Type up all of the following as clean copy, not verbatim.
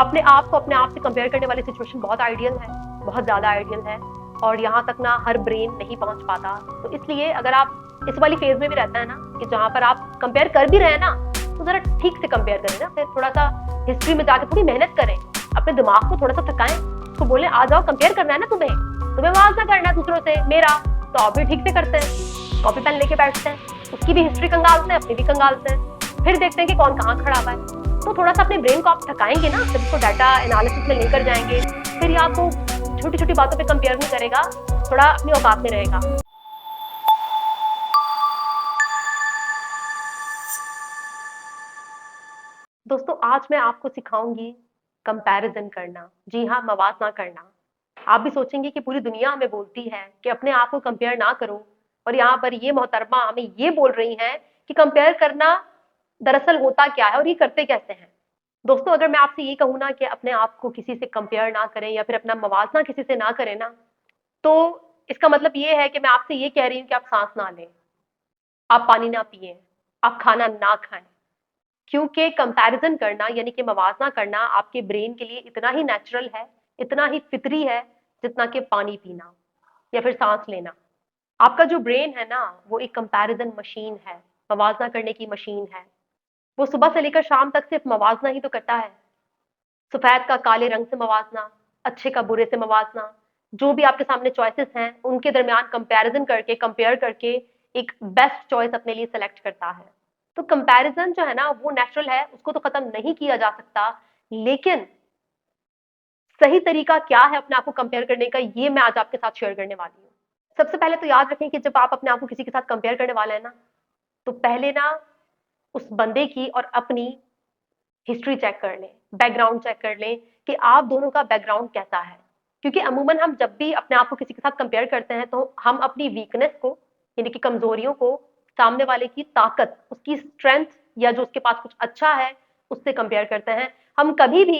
अपने आप को अपने आप से कंपेयर करने वाली सिचुएशन बहुत आइडियल है, बहुत ज़्यादा आइडियल है, और यहाँ तक ना हर ब्रेन नहीं पहुँच पाता। तो इसलिए अगर आप इस वाली फेज़ में भी रहता है ना कि जहाँ पर आप कंपेयर कर भी रहे हैं ना, तो ज़रा ठीक से कंपेयर करें ना, फिर थोड़ा-सा हिस्ट्री में जाके थोड़ी मेहनत करें, अपने दिमाग को थोड़ा-सा थकाएँ, उसको बोलें आ जाओ कंपेयर करना है ना तुम्हें मुआवजा करना है दूसरों से मेरा, तो आप भी ठीक से करते हैं, कॉपी पेन लेके बैठते हैं, उसकी भी हिस्ट्री कंगालते हैं, अपनी भी कंगालते हैं, फिर देखते हैं कि कौन कहाँ खड़ा हुआ है। तो थोड़ा सा अपने ब्रेन को आप थकाएंगे ना, जब उसको डाटा एनालिसिस में लेकर जाएंगे, फिर ये आपको छोटी छोटी बातों पे कंपेयर नहीं करेगा, थोड़ा अपनी औकात में रहेगा। दोस्तों आज मैं आपको सिखाऊंगी कंपैरिजन करना। जी हाँ, मवाजना करना। आप भी सोचेंगे कि पूरी दुनिया हमें बोलती है कि अपने आप को कंपेयर ना करो, और यहाँ पर ये मोहतरमा हमें ये बोल रही हैं कि कंपेयर करना दरअसल होता क्या है और ये करते कैसे हैं। दोस्तों अगर मैं आपसे ये कहूँ ना कि अपने आप को किसी से कंपेयर ना करें या फिर अपना मवाजना किसी से ना करें ना, तो इसका मतलब ये है कि मैं आपसे ये कह रही हूँ कि आप सांस ना लें, आप पानी ना पिए, आप खाना ना खाएं, क्योंकि कंपैरिजन करना यानी कि मवाजना करना आपके ब्रेन के लिए इतना ही नेचुरल है, इतना ही फितरी है, जितना कि पानी पीना या फिर सांस लेना। आपका जो ब्रेन है ना, वो एक कंपैरिजन मशीन है, मवाजना करने की मशीन है। वो सुबह से लेकर शाम तक सिर्फ मवाजना ही तो करता है। सफेद का काले रंग से मवाजना, अच्छे का बुरे से मवाजना, जो भी आपके सामने चॉइसेस हैं उनके दरमियान कंपैरिजन करके कंपेयर करके एक बेस्ट चॉइस अपने लिए सेलेक्ट करता है। तो कंपैरिजन जो है ना वो नेचुरल है, उसको तो खत्म नहीं किया जा सकता, लेकिन सही तरीका क्या है अपने आप को कंपेयर करने का, ये मैं आज आपके साथ शेयर करने वाली हूँ। सबसे पहले तो याद रखें कि जब आप अपने आप को किसी के साथ कंपेयर करने वाले हैं ना, तो पहले ना उस बंदे की और अपनी हिस्ट्री चेक कर लें, बैकग्राउंड चेक कर लें कि आप दोनों का बैकग्राउंड कैसा है। क्योंकि अमूमन हम जब भी अपने आप को किसी के साथ कंपेयर करते हैं तो हम अपनी वीकनेस को यानी कि कमजोरियों को सामने वाले की ताकत, उसकी स्ट्रेंथ या जो उसके पास कुछ अच्छा है उससे कंपेयर करते हैं। हम कभी भी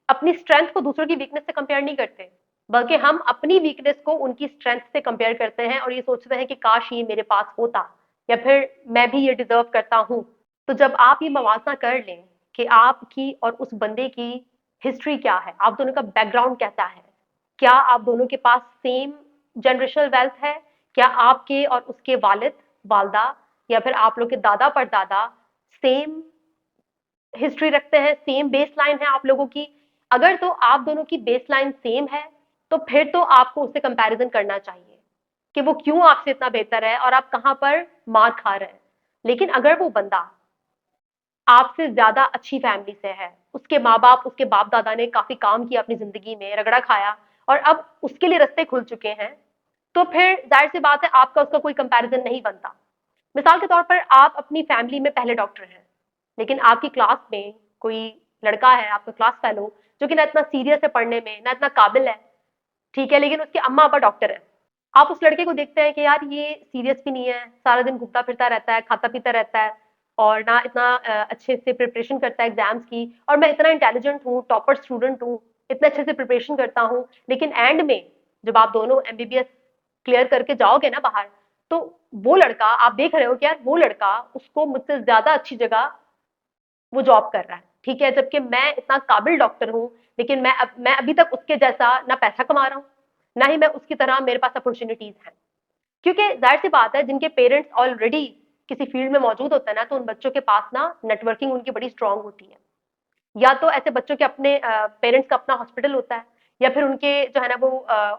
अपनी स्ट्रेंथ को दूसरों की वीकनेस से कंपेयर नहीं करते, बल्कि हम अपनी वीकनेस को उनकी स्ट्रेंथ से कंपेयर करते हैं और ये सोचते हैं कि काश ये मेरे पास होता या फिर मैं भी ये डिजर्व करता हूं। तो जब आप ये मवाजना कर लें कि आपकी और उस बंदे की हिस्ट्री क्या है, आप दोनों का बैकग्राउंड कैसा है, क्या आप दोनों के पास सेम जनरेशनल वेल्थ है, क्या आपके और उसके वालिद वालदा या फिर आप लोग के दादा परदादा सेम हिस्ट्री रखते हैं, सेम बेस लाइन है आप लोगों की। अगर तो आप दोनों की बेस लाइन सेम है, तो फिर तो आपको उससे कंपैरिजन करना चाहिए कि वो क्यों आपसे इतना बेहतर है और आप कहाँ पर मार खा रहे हैं। लेकिन अगर वो बंदा आपसे ज्यादा अच्छी फैमिली से है, उसके माँ बाप, उसके बाप दादा ने काफी काम किया अपनी जिंदगी में, रगड़ा खाया और अब उसके लिए रास्ते खुल चुके हैं, तो फिर जाहिर सी बात है आपका उसका कोई कंपैरिजन नहीं बनता। मिसाल के तौर पर आप अपनी फैमिली में पहले डॉक्टर हैं, लेकिन आपकी क्लास में कोई लड़का है, आपका क्लास फेलो, जो कि ना इतना सीरियस है पढ़ने में, ना इतना काबिल है, ठीक है, लेकिन उसके अम्मा अब्बा डॉक्टर है। आप उस लड़के को देखते हैं कि यार ये सीरियस भी नहीं है, सारा दिन घूमता फिरता रहता है, खाता पीता रहता है और ना इतना अच्छे से प्रिपरेशन करता है एग्जाम्स की, और मैं इतना इंटेलिजेंट हूँ, टॉपर स्टूडेंट हूँ, इतने अच्छे से प्रिपरेशन करता हूँ, लेकिन एंड में जब आप दोनों एमबीबीएस क्लियर करके जाओगे ना बाहर, तो वो लड़का, आप देख रहे हो कि यार वो लड़का उसको मुझसे ज्यादा अच्छी जगह वो जॉब कर रहा है, ठीक है, जबकि मैं इतना काबिल डॉक्टर हूँ, लेकिन मैं अभी तक उसके जैसा ना पैसा कमा रहा हूँ, ना ही मैं उसकी तरह मेरे पास अपॉर्चुनिटीज हैं। क्योंकि जाहिर सी बात है, जिनके पेरेंट्स ऑलरेडी किसी फील्ड में मौजूद होते हैं ना, तो उन बच्चों के पास ना नेटवर्किंग उनकी बड़ी स्ट्रांग होती है। या तो ऐसे बच्चों के अपने पेरेंट्स का अपना हॉस्पिटल होता है, या फिर उनके जो है ना वो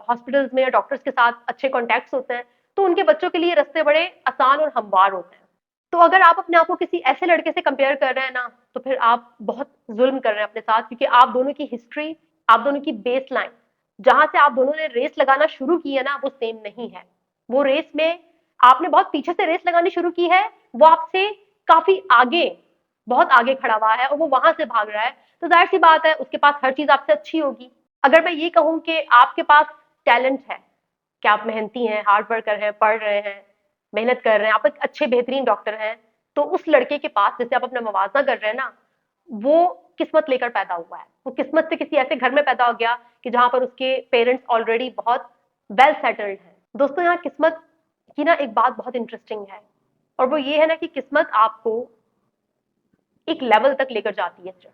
हॉस्पिटल्स में या डॉक्टर्स के साथ अच्छे कॉन्टैक्ट्स होते हैं, तो उनके बच्चों के लिए रास्ते बड़े आसान और हमवार होते हैं। तो अगर आप अपने आप को किसी ऐसे लड़के से कंपेयर कर रहे हैं ना, तो फिर आप बहुत जुल्म कर रहे हैं अपने साथ, क्योंकि आप दोनों की हिस्ट्री, आप दोनों की बेस लाइन, जहां से आप दोनों ने रेस लगाना शुरू की है ना, वो सेम नहीं है। वो रेस में आपने बहुत पीछे से रेस लगानी शुरू की है, वो आपसे काफी आगे, बहुत आगे खड़ा हुआ है और वो वहां से भाग रहा है, तो जाहिर सी बात है उसके पास हर चीज आपसे अच्छी होगी। अगर मैं ये कहूँ कि आपके पास टैलेंट है, कि आप मेहनती हैं, हार्ड वर्कर हैं, पढ़ रहे हैं, मेहनत कर रहे हैं, आप एक अच्छे बेहतरीन डॉक्टर हैं, तो उस लड़के के पास जिससे आप अपना मवाजना कर रहे हैं ना, वो किस्मत लेकर पैदा हुआ है, वो किस्मत से किसी ऐसे घर में पैदा हो गया कि जहां पर उसके पेरेंट्स ऑलरेडी बहुत वेल सेटल्ड हैं। दोस्तों यहाँ किस्मत की ना एक बात बहुत इंटरेस्टिंग है, और वो ये है ना कि किस्मत आपको एक लेवल तक लेकर जाती है सिर्फ,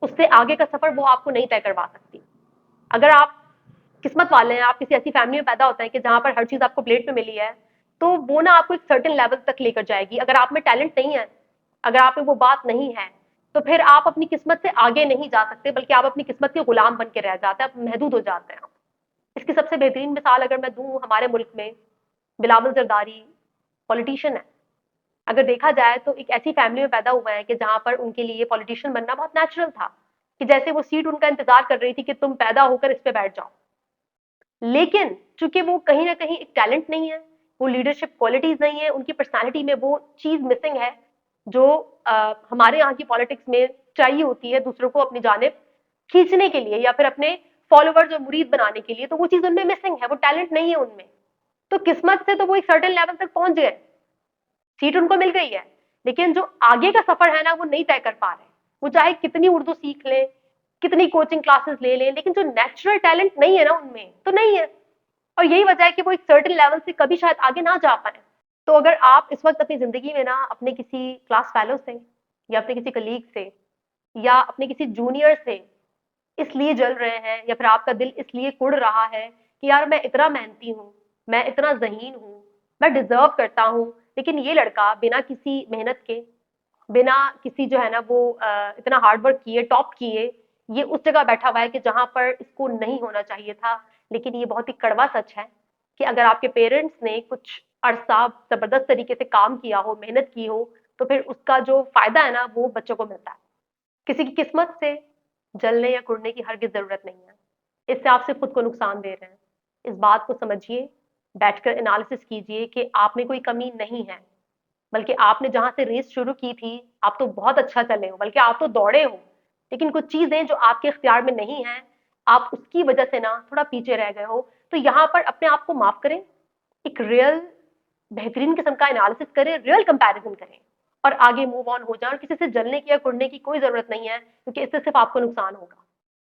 उससे आगे का सफर वो आपको नहीं तय करवा सकती। अगर आप किस्मत वाले हैं, आप किसी ऐसी फैमिली में पैदा होते हैं कि जहां पर हर चीज आपको प्लेट में मिली है, तो वो ना आपको एक सर्टेन लेवल तक लेकर जाएगी। अगर आप में टैलेंट नहीं है, अगर आप में वो बात नहीं है, तो फिर आप अपनी किस्मत से आगे नहीं जा सकते, बल्कि आप अपनी किस्मत के गुलाम बन के रह जाते हैं, आप महदूद हो जाते हैं। इसकी सबसे बेहतरीन मिसाल अगर मैं दूं, हमारे मुल्क में बिलावल जरदारी पॉलिटिशियन है। अगर देखा जाए तो एक ऐसी फैमिली में पैदा हुए हैं कि जहां पर उनके लिए पॉलिटिशियन बनना बहुत नेचुरल था, कि जैसे वो सीट उनका इंतजार कर रही थी कि तुम पैदा होकर इस पे बैठ जाओ। लेकिन चूंकि वो कहीं ना कहीं एक टैलेंट नहीं है, वो लीडरशिप क्वालिटीज नहीं है, उनकी पर्सनालिटी में वो चीज मिसिंग है जो हमारे यहाँ की पॉलिटिक्स में चाहिए होती है दूसरों को अपनी जानिब खींचने के लिए या फिर अपने फॉलोवर्स और मुरीद बनाने के लिए, तो वो चीज उनमें मिसिंग है, वो टैलेंट नहीं है उनमें। तो किस्मत से तो वो एक सर्टेन लेवल तक पहुंच गए, सीट उनको मिल गई है, लेकिन जो आगे का सफर है ना वो नहीं तय कर पा रहे। वो चाहे कितनी उर्दू सीख ले, कितनी कोचिंग क्लासेस ले लें, लेकिन जो नेचुरल टैलेंट नहीं है ना उनमें, तो नहीं है। और यही वजह है कि वो एक सर्टेन लेवल से कभी शायद आगे ना जा पाए। तो अगर आप इस वक्त अपनी जिंदगी में ना अपने किसी क्लास फेलो से या अपने किसी कलीग से या अपने किसी जूनियर से इसलिए जल रहे हैं, या फिर आपका दिल इसलिए कुड़ रहा है कि यार मैं इतना मेहनती हूँ, मैं इतना ज़हीन हूँ, मैं डिजर्व करता हूँ, लेकिन ये लड़का बिना किसी मेहनत के, बिना किसी जो है ना वो इतना हार्ड वर्क किए, टॉप किए, ये उस जगह बैठा हुआ है कि जहां पर इसको नहीं होना चाहिए था। लेकिन ये बहुत ही कड़वा सच है कि अगर आपके पेरेंट्स ने कुछ अरसा जबरदस्त तरीके से काम किया हो, मेहनत की हो, तो फिर उसका जो फायदा है ना वो बच्चों को मिलता है। किसी की किस्मत से जलने या कुड़ने की हरगिज जरूरत नहीं है, इससे आप सिर्फ खुद को नुकसान दे रहे हैं। इस बात को समझिए, बैठकर एनालिसिस कीजिए कि आप में कोई कमी नहीं है, बल्कि आपने जहां से रेस शुरू की थी, आप तो बहुत अच्छा चले हो, बल्कि आप तो दौड़े हो, लेकिन कुछ चीजें जो आपके इख्तियार में नहीं है, आप उसकी वजह से ना थोड़ा पीछे रह गए हो। तो यहाँ पर अपने आप को माफ करें, एक रियल बेहतरीन किस्म का एनालिसिस करें, रियल कंपैरिजन करें और आगे मूव ऑन हो जाए। और किसी से जलने की या कुड़ने की कोई जरूरत नहीं है, क्योंकि इससे सिर्फ आपको नुकसान होगा।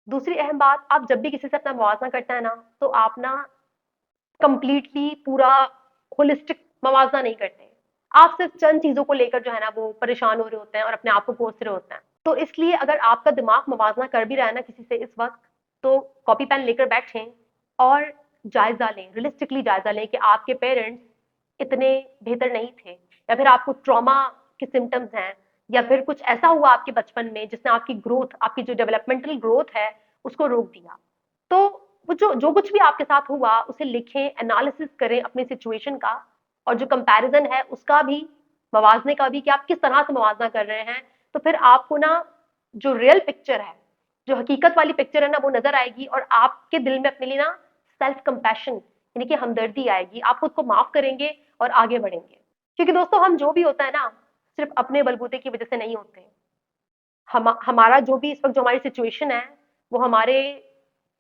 दूसरी अहम बात, आप जब भी किसी से अपना मुआवजा करते हैं ना, तो आप ना कंप्लीटली पूरा होलिस्टिक मवाजना नहीं करते। आप सिर्फ चंद चीजों को लेकर जो है ना वो परेशान हो रहे होते हैं और अपने आप को कोस रहे होते हैं। तो इसलिए अगर आपका दिमाग मवाजना कर भी रहा है ना किसी से इस वक्त, तो कॉपी पेन लेकर बैठें और जायजा लें, रियलिस्टिकली जायजा लें कि आपके पेरेंट्स इतने बेहतर नहीं थे, या फिर आपको ट्रॉमा के सिम्टम्स हैं, या फिर कुछ ऐसा हुआ आपके बचपन में जिसने आपकी ग्रोथ, आपकी जो डेवलपमेंटल ग्रोथ है उसको रोक दिया। तो वो जो जो कुछ भी आपके साथ हुआ उसे लिखें, एनालिसिस करें अपनी सिचुएशन का, और जो कंपैरिजन है उसका भी, मवाजने का भी, कि आप किस तरह से मवाजना कर रहे हैं। तो फिर आपको ना जो रियल पिक्चर है, जो हकीकत वाली पिक्चर है ना वो नजर आएगी, और आपके दिल में अपने लिए ना सेल्फ कंपैशन यानी कि हमदर्दी आएगी, आप खुद को माफ करेंगे और आगे बढ़ेंगे। क्योंकि दोस्तों हम जो भी होता है ना सिर्फ अपने बलबूते की वजह से नहीं होते। हमारा जो भी इस वक्त जो हमारी सिचुएशन है वो हमारे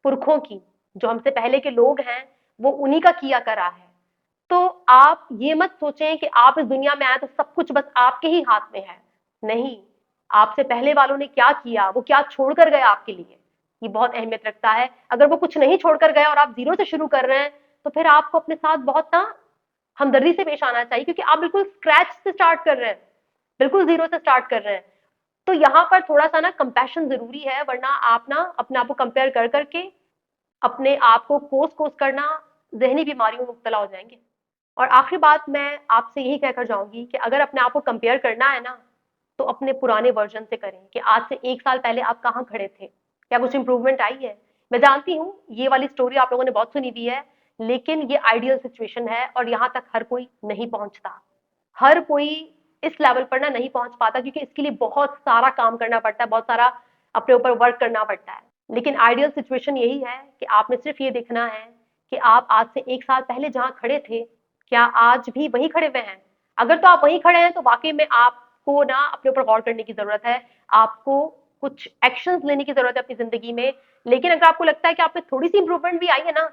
पुरखों की, जो हमसे पहले के लोग हैं, वो उन्हीं का किया करा है। तो आप ये मत सोचें कि आप इस दुनिया में आए तो सब कुछ बस आपके ही हाथ में है। नहीं, आपसे पहले वालों ने क्या किया, वो क्या छोड़कर गए आपके लिए, ये बहुत अहमियत रखता है। अगर वो कुछ नहीं छोड़कर गए और आप जीरो से शुरू कर रहे हैं, तो फिर आपको अपने साथ बहुत ना हमदर्दी से पेश आना चाहिए, क्योंकि आप बिल्कुल स्क्रैच से स्टार्ट कर रहे हैं, बिल्कुल जीरो से स्टार्ट कर रहे हैं। तो यहाँ पर थोड़ा सा ना कंपैशन जरूरी है, वरना आप ना अपने आप को कंपेयर कर करके अपने आप को कोस कोस करना जहनी बीमारियों में मुब्तला हो जाएंगे। और आखिरी बात मैं आपसे यही कहकर जाऊंगी कि अगर अपने आप को कंपेयर करना है ना, तो अपने पुराने वर्जन से करें कि आज से 1 साल पहले आप कहाँ खड़े थे, क्या कुछ इंप्रूवमेंट आई है। मैं जानती हूँ ये वाली स्टोरी आप लोगों ने बहुत सुनी हुई है, लेकिन ये आइडियल सिचुएशन है और यहाँ तक हर कोई नहीं पहुंचता। हर कोई इस लेवल पर ना नहीं पहुंच पाता, क्योंकि इसके लिए बहुत सारा काम करना पड़ता है, बहुत सारा अपने ऊपर वर्क करना पड़ता है। लेकिन आइडियल सिचुएशन यही है कि आपने सिर्फ ये देखना है कि आप आज से 1 साल पहले जहां खड़े थे, क्या आज भी वहीं खड़े हुए हैं। अगर तो आप वहीं खड़े हैं तो वाकई में आपको ना अपने ऊपर गौर करने की जरूरत है, आपको कुछ एक्शंस लेने की जरूरत है अपनी जिंदगी में। लेकिन अगर आपको लगता है कि आप में थोड़ी सी इंप्रूवमेंट भी आई है ना,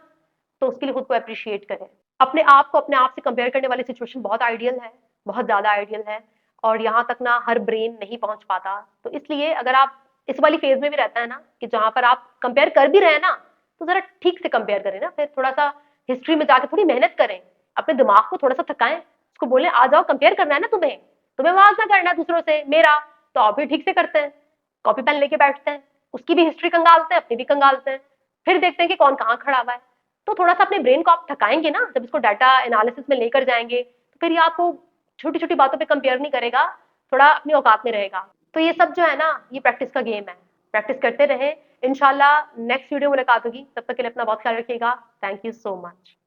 तो उसके लिए खुद को अप्रिशिएट करें। अपने आप को अपने आप से कंपेयर करने वाली सिचुएशन बहुत आइडियल है, बहुत ज्यादा आइडियल है, और यहाँ तक ना हर ब्रेन नहीं पहुंच पाता। तो इसलिए अगर आप इस वाली फेज में भी रहता है ना कि जहां पर आप कंपेयर कर भी रहे हैं ना, तो जरा ठीक से कंपेयर करें ना, फिर थोड़ा सा हिस्ट्री में जाके थोड़ी मेहनत करें, अपने दिमाग को थोड़ा सा थकाएं, उसको बोले आ जाओ, कंपेयर करना है ना तुम्हें, तुम्हें आवाज ना करना है दूसरों से मेरा। तो आप भी ठीक से करते हैं, कॉपी पेन लेके बैठते हैं, उसकी भी हिस्ट्री कंगालते हैं, अपनी भी कंगालते हैं, फिर देखते हैं कि कौन कहाँ खड़ा हुआ है। तो थोड़ा-सा अपने ब्रेन को आप थकाएँगे ना, जब इसको डाटा एनालिसिस में लेकर जाएँगे, तो फिर ये आपको छोटी-छोटी बातों पे कंपेयर नहीं करेगा, थोड़ा अपनी औकात में रहेगा। तो ये सब जो है ना, ये प्रैक्टिस का गेम है। प्रैक्टिस करते रहें, इंशाल्लाह नेक्स्ट वीडियो मुलाकात होगी, तब तक के लिए अपना बहुत ख्याल रखिएगा। Thank you so much.